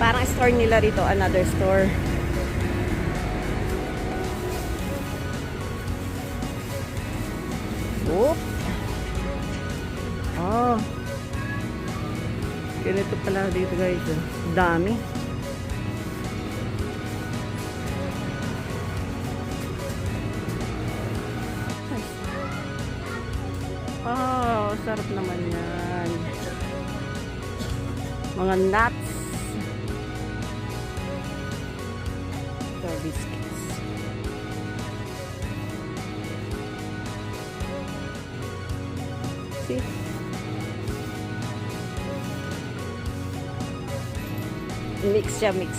Parang store nila rito, another store. Oh. Oh. Ganito pala dito guys. Dami. Oh, sarap naman yan. Mga nuts. So, biscuits. See? Mix siya, mix.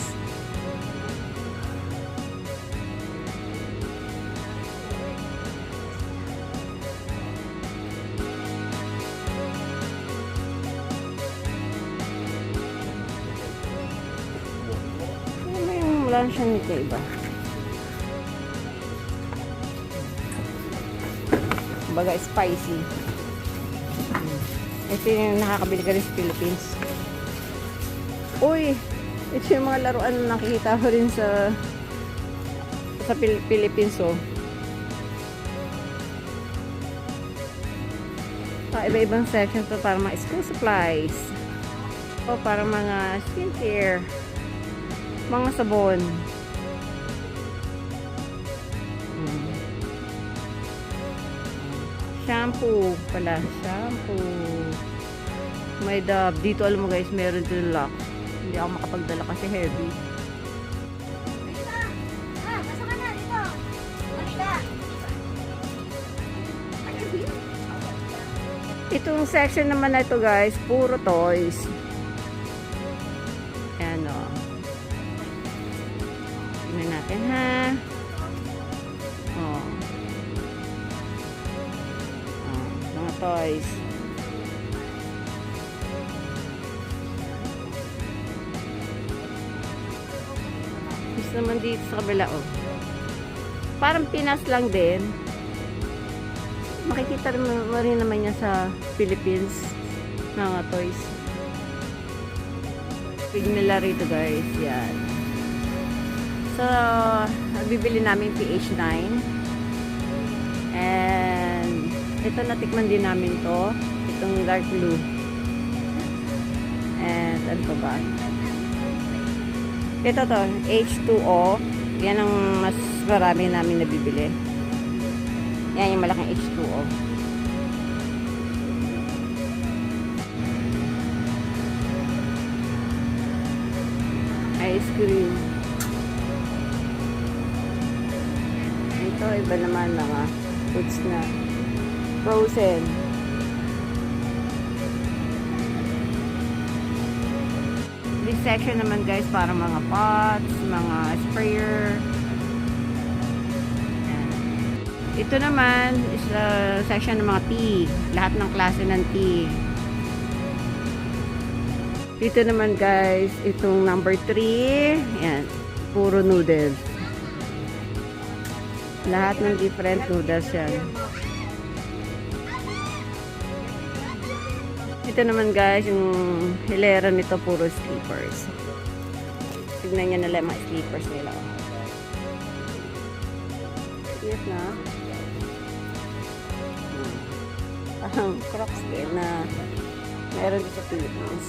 Wala siyang iba. Baga spicy. Ito yung nakakabili ka rin sa Philippines. Uy! Ito yung mga laruan na nakikita ko rin sa Philippines, oh. Iba-ibang section to para mga school supplies. O para mga skincare. Mga sabon. Shampoo pala. Shampoo. May Dove. Dito alam mo guys, meron din lock. Hindi ako makapagdala kasi heavy. Basta ka na dito. Malika. Itong section naman na ito guys, puro toys. Ayan o. Tingnan natin ha. Oh. Oh, mga toys. Is naman dito sa kabila oh. Parang Pinas lang din. Makikita rin naman niya sa Philippines mga toys. Pig nila rito guys. Yan. So, bibili namin PH9. And ito natikman din namin to. Itong dark blue. And ano pa ba? Ito to, H2O. Yan ang mas marami namin nabibili. Yan yung malaking H2O. Ice cream. Ito, iba naman mga foods na frozen. This section naman guys, para mga pots, mga sprayer. Ayan. Ito naman is a section ng mga tea. Lahat ng klase ng tea. Dito naman guys, itong number 3. Ayan, puro noodles. Lahat ng different noodles yan. Ito naman guys, yung hilera nito puro sleepers. Tignan nyo nila yung mga sleepers nila. Yes na. Parang Crocs din na meron dito sa Philippines.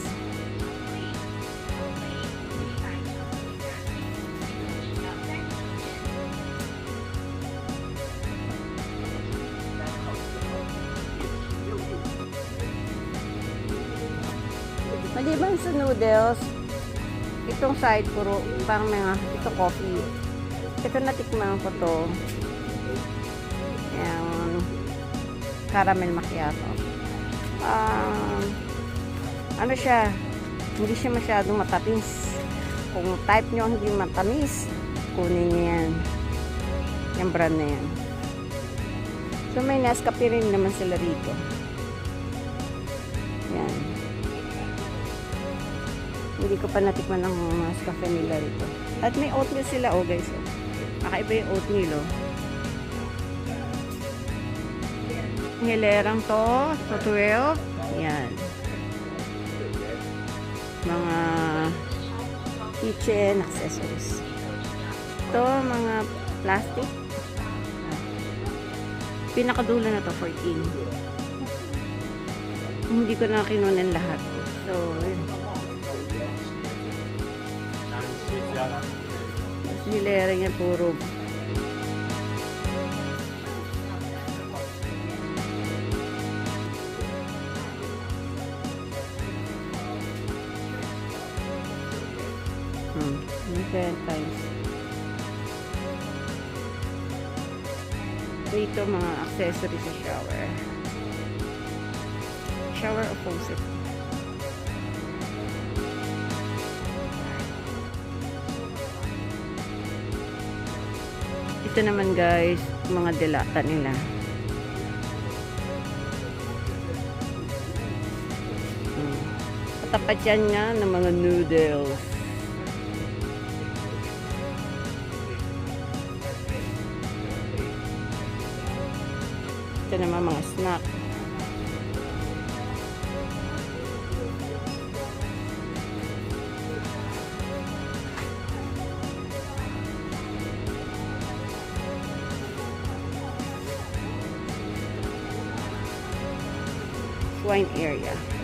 Maliban sa noodles, itong side puro pang mga ito coffee. Ito natikman ko to. Yung caramel macchiato. Ano siya? Hindi siya masyadong matamis. Kung type nyo hindi matamis, kunin nyo yan. Yung brand na yan. So may Nescafe rin naman sila rito. Yan. Hindi ko pa natikman ang Nescafe nila rito. At may oatmeal sila, oh guys. Oh. Kakaiba yung oatmeal, oh. Hilerang to, so 12. Yan. Mga kitchen accessories. Ito, mga plastic. Pinakadulo na to, 14. Hindi ko na kinunan lahat. So, yun. Nilera niya puro. Different times. Ito mga accessories sa shower. Shower opposite. Ito naman guys, mga delata nila. Katapat yan nga ng mga noodles. Ito naman mga snack. Wine area.